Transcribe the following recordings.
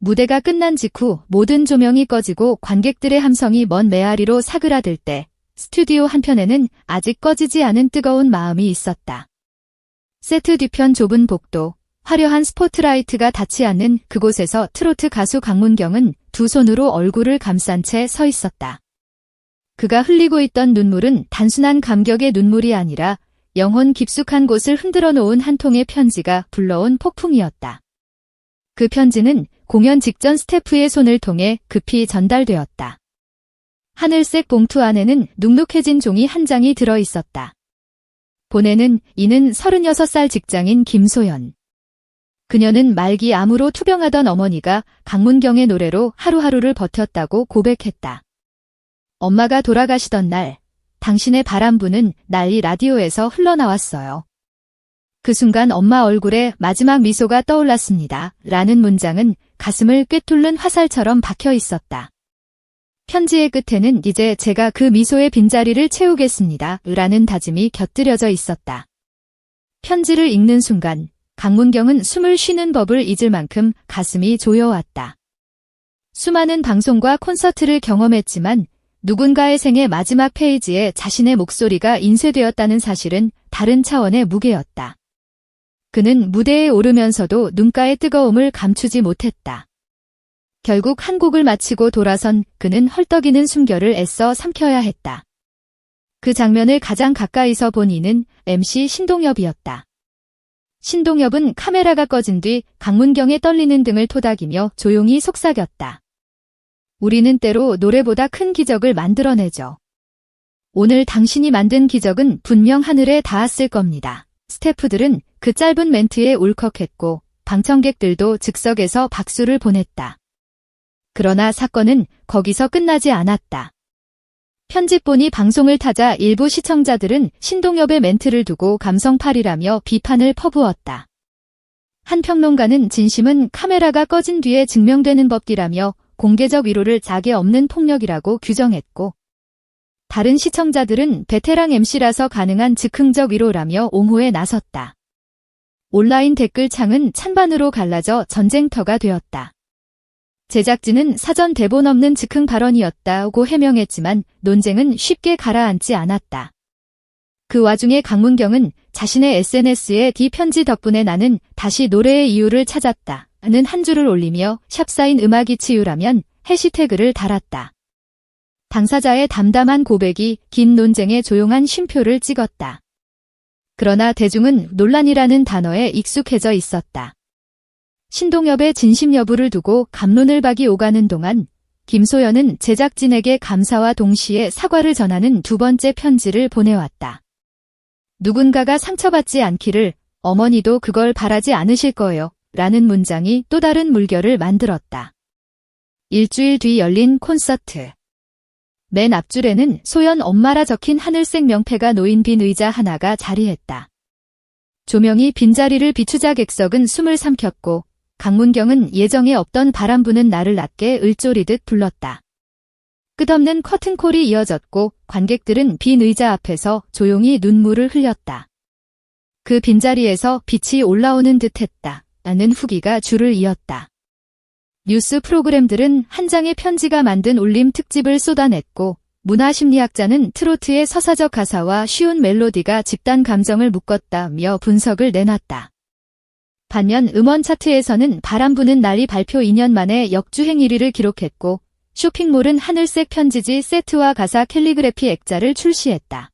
무대가 끝난 직후 모든 조명이 꺼지고 관객들의 함성이 먼 메아리로 사그라들 때 스튜디오 한편에는 아직 꺼지지 않은 뜨거운 마음이 있었다. 세트 뒤편 좁은 복도, 화려한 스포트라이트가 닿지 않는 그곳에서 트로트 가수 강문경은 두 손으로 얼굴을 감싼 채 서 있었다. 그가 흘리고 있던 눈물은 단순한 감격의 눈물이 아니라 영혼 깊숙한 곳을 흔들어 놓은 한 통의 편지가 불러온 폭풍이었다. 그 편지는 공연 직전 스태프의 손을 통해 급히 전달되었다. 하늘색 봉투 안에는 눅눅해진 종이 한 장이 들어 있었다. 보내는 이는 36살 직장인 김소연. 그녀는 말기 암으로 투병하던 어머니가 강문경의 노래로 하루하루를 버텼다고 고백했다. 엄마가 돌아가시던 날, 당신의 바람부는 날이 라디오에서 흘러나왔어요. 그 순간 엄마 얼굴에 마지막 미소가 떠올랐습니다. 라는 문장은 가슴을 꿰뚫는 화살처럼 박혀 있었다. 편지의 끝에는 이제 제가 그 미소의 빈자리를 채우겠습니다. 라는 다짐이 곁들여져 있었다. 편지를 읽는 순간 강문경은 숨을 쉬는 법을 잊을 만큼 가슴이 조여왔다. 수많은 방송과 콘서트를 경험했지만 누군가의 생의 마지막 페이지에 자신의 목소리가 인쇄되었다는 사실은 다른 차원의 무게였다. 그는 무대에 오르면서도 눈가의 뜨거움을 감추지 못했다. 결국 한 곡을 마치고 돌아선 그는 헐떡이는 숨결을 애써 삼켜야 했다. 그 장면을 가장 가까이서 본 이는 MC 신동엽이었다. 신동엽은 카메라가 꺼진 뒤 강문경의 떨리는 등을 토닥이며 조용히 속삭였다. 우리는 때로 노래보다 큰 기적을 만들어내죠. 오늘 당신이 만든 기적은 분명 하늘에 닿았을 겁니다. 스태프들은 그 짧은 멘트에 울컥했고 방청객들도 즉석에서 박수를 보냈다. 그러나 사건은 거기서 끝나지 않았다. 편집본이 방송을 타자 일부 시청자들은 신동엽의 멘트를 두고 감성팔이라며 비판을 퍼부었다. 한 평론가는 진심은 카메라가 꺼진 뒤에 증명되는 법이라며 공개적 위로를 자개 없는 폭력이라고 규정했고, 다른 시청자들은 베테랑 MC라서 가능한 즉흥적 위로라며 옹호에 나섰다. 온라인 댓글창은 찬반으로 갈라져 전쟁터가 되었다. 제작진은 사전 대본 없는 즉흥 발언이었다고 해명했지만 논쟁은 쉽게 가라앉지 않았다. 그 와중에 강문경은 자신의 SNS에 이 편지 덕분에 나는 다시 노래의 이유를 찾았다는 한 줄을 올리며 샵사인 음악이 치유라면 해시태그를 달았다. 당사자의 담담한 고백이 긴 논쟁에 조용한 쉼표를 찍었다. 그러나 대중은 논란이라는 단어에 익숙해져 있었다. 신동엽의 진심 여부를 두고 갑론을박이 오가는 동안 김소연은 제작진에게 감사와 동시에 사과를 전하는 두 번째 편지를 보내왔다. 누군가가 상처받지 않기를, 어머니도 그걸 바라지 않으실 거예요. 라는 문장이 또 다른 물결을 만들었다. 일주일 뒤 열린 콘서트. 맨 앞줄에는 소연 엄마라 적힌 하늘색 명패가 놓인 빈 의자 하나가 자리했다. 조명이 빈자리를 비추자 객석은 숨을 삼켰고 강문경은 예정에 없던 바람 부는 나를 낮게 을조리듯 불렀다. 끝없는 커튼콜이 이어졌고 관객들은 빈 의자 앞에서 조용히 눈물을 흘렸다. 그 빈자리에서 빛이 올라오는 듯했다. 라는 후기가 줄을 이었다. 뉴스 프로그램들은 한 장의 편지가 만든 울림 특집을 쏟아냈고 문화심리학자는 트로트의 서사적 가사와 쉬운 멜로디가 집단 감정을 묶었다며 분석을 내놨다. 반면 음원 차트에서는 바람 부는 날이 발표 2년 만에 역주행 1위를 기록했고 쇼핑몰은 하늘색 편지지 세트와 가사 캘리그래피 액자를 출시했다.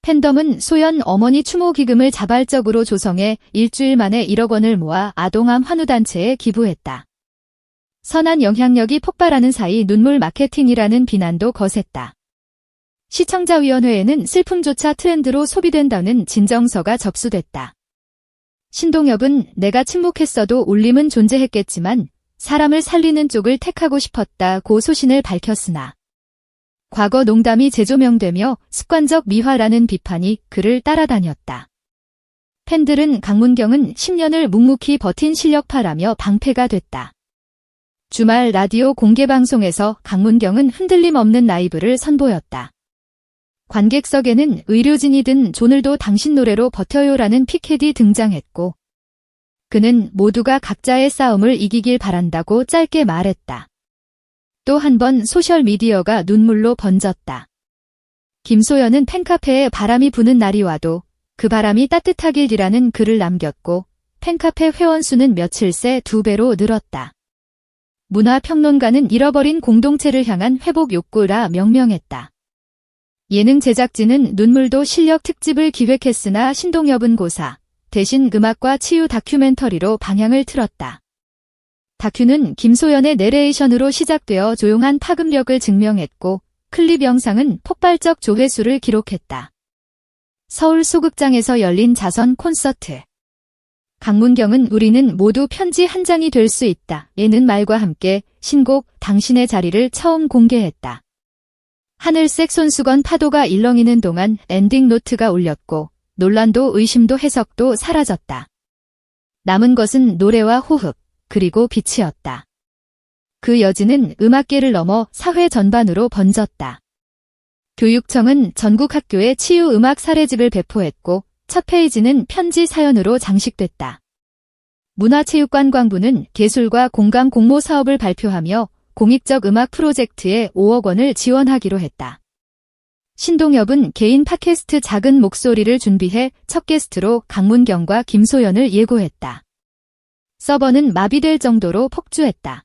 팬덤은 소연 어머니 추모 기금을 자발적으로 조성해 일주일 만에 1억 원을 모아 아동암 환우단체에 기부했다. 선한 영향력이 폭발하는 사이 눈물 마케팅이라는 비난도 거셌다. 시청자위원회에는 슬픔조차 트렌드로 소비된다는 진정서가 접수됐다. 신동엽은 내가 침묵했어도 울림은 존재했겠지만 사람을 살리는 쪽을 택하고 싶었다고 소신을 밝혔으나 과거 농담이 재조명되며 습관적 미화라는 비판이 그를 따라다녔다. 팬들은 강문경은 10년을 묵묵히 버틴 실력파라며 방패가 됐다. 주말 라디오 공개방송에서 강문경은 흔들림 없는 라이브를 선보였다. 관객석에는 의료진이 든 오늘도 당신 노래로 버텨요라는 피켓이 등장했고 그는 모두가 각자의 싸움을 이기길 바란다고 짧게 말했다. 또 한 번 소셜미디어가 눈물로 번졌다. 김소연은 팬카페에 바람이 부는 날이 와도 그 바람이 따뜻하길이라는 글을 남겼고 팬카페 회원수는 며칠 새 2배로 늘었다. 문화평론가는 잃어버린 공동체를 향한 회복 욕구라 명명했다. 예능 제작진은 눈물도 실력 특집을 기획했으나 신동엽은 고사, 대신 음악과 치유 다큐멘터리로 방향을 틀었다. 다큐는 김소연의 내레이션으로 시작되어 조용한 파급력을 증명했고 클립 영상은 폭발적 조회수를 기록했다. 서울 소극장에서 열린 자선 콘서트. 강문경은 우리는 모두 편지 한 장이 될 수 있다. 예는 말과 함께 신곡 당신의 자리를 처음 공개했다. 하늘색 손수건 파도가 일렁이는 동안 엔딩 노트가 울렸고 논란도 의심도 해석도 사라졌다. 남은 것은 노래와 호흡, 그리고 빛이었다. 그 여지는 음악계를 넘어 사회 전반으로 번졌다. 교육청은 전국 학교에 치유 음악 사례집을 배포했고 첫 페이지는 편지 사연으로 장식됐다. 문화체육관광부는 예술과 공감 공모 사업을 발표하며 공익적 음악 프로젝트에 5억 원을 지원하기로 했다. 신동엽은 개인 팟캐스트 작은 목소리를 준비해 첫 게스트로 강문경과 김소연을 예고했다. 서버는 마비될 정도로 폭주했다.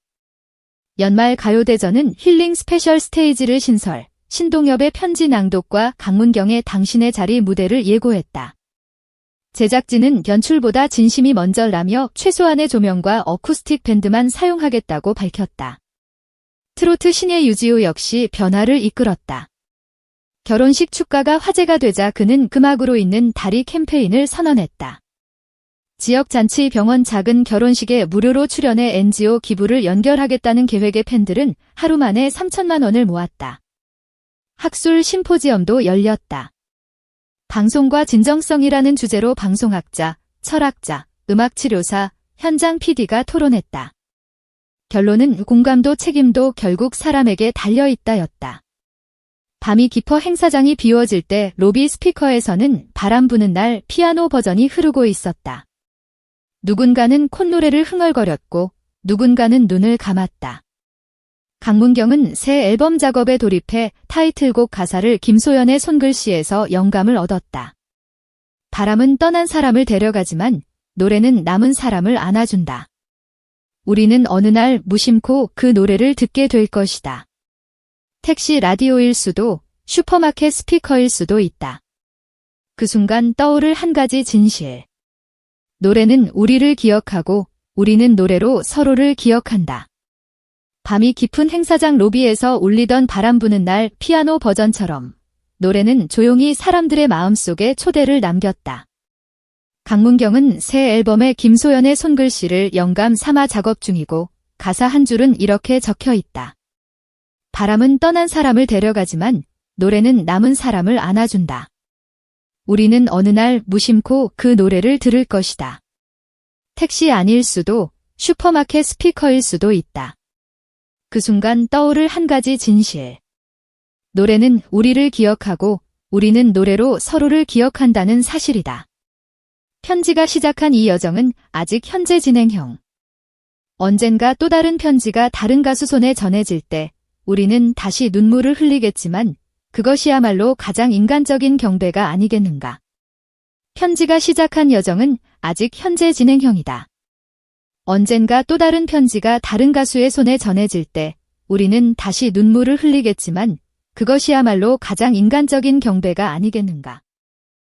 연말 가요대전은 힐링 스페셜 스테이지를 신설, 신동엽의 편지 낭독과 강문경의 당신의 자리 무대를 예고했다. 제작진은 연출보다 진심이 먼저라며 최소한의 조명과 어쿠스틱 밴드만 사용하겠다고 밝혔다. 트로트 신예 유지호 역시 변화를 이끌었다. 결혼식 축가가 화제가 되자 그는 금악으로 있는 다리 캠페인을 선언했다. 지역잔치 병원 작은 결혼식에 무료로 출연해 NGO 기부를 연결하겠다는 계획의 팬들은 하루 만에 3천만 원을 모았다. 학술 심포지엄도 열렸다. 방송과 진정성이라는 주제로 방송학자, 철학자, 음악치료사, 현장 PD가 토론했다. 결론은 공감도 책임도 결국 사람에게 달려있다였다. 밤이 깊어 행사장이 비워질 때 로비 스피커에서는 바람 부는 날 피아노 버전이 흐르고 있었다. 누군가는 콧노래를 흥얼거렸고 누군가는 눈을 감았다. 강문경은 새 앨범 작업에 돌입해 타이틀곡 가사를 김소연의 손글씨에서 영감을 얻었다. 바람은 떠난 사람을 데려가지만 노래는 남은 사람을 안아준다. 우리는 어느 날 무심코 그 노래를 듣게 될 것이다. 택시 라디오일 수도 슈퍼마켓 스피커일 수도 있다. 그 순간 떠오를 한 가지 진실. 노래는 우리를 기억하고 우리는 노래로 서로를 기억한다. 밤이 깊은 행사장 로비에서 울리던 바람 부는 날 피아노 버전처럼 노래는 조용히 사람들의 마음속에 초대를 남겼다. 강문경은 새 앨범에 김소연의 손글씨를 영감 삼아 작업 중이고 가사 한 줄은 이렇게 적혀 있다. 바람은 떠난 사람을 데려가지만 노래는 남은 사람을 안아준다. 우리는 어느 날 무심코 그 노래를 들을 것이다. 택시 아닐 수도 슈퍼마켓 스피커일 수도 있다. 그 순간 떠오를 한 가지 진실. 노래는 우리를 기억하고 우리는 노래로 서로를 기억한다는 사실이다. 편지가 시작한 이 여정은 아직 현재 진행형. 언젠가 또 다른 편지가 다른 가수 손에 전해질 때 우리는 다시 눈물을 흘리겠지만 그것이야말로 가장 인간적인 경배가 아니겠는가. 편지가 시작한 여정은 아직 현재 진행형이다. 언젠가 또 다른 편지가 다른 가수의 손에 전해질 때 우리는 다시 눈물을 흘리겠지만 그것이야말로 가장 인간적인 경배가 아니겠는가.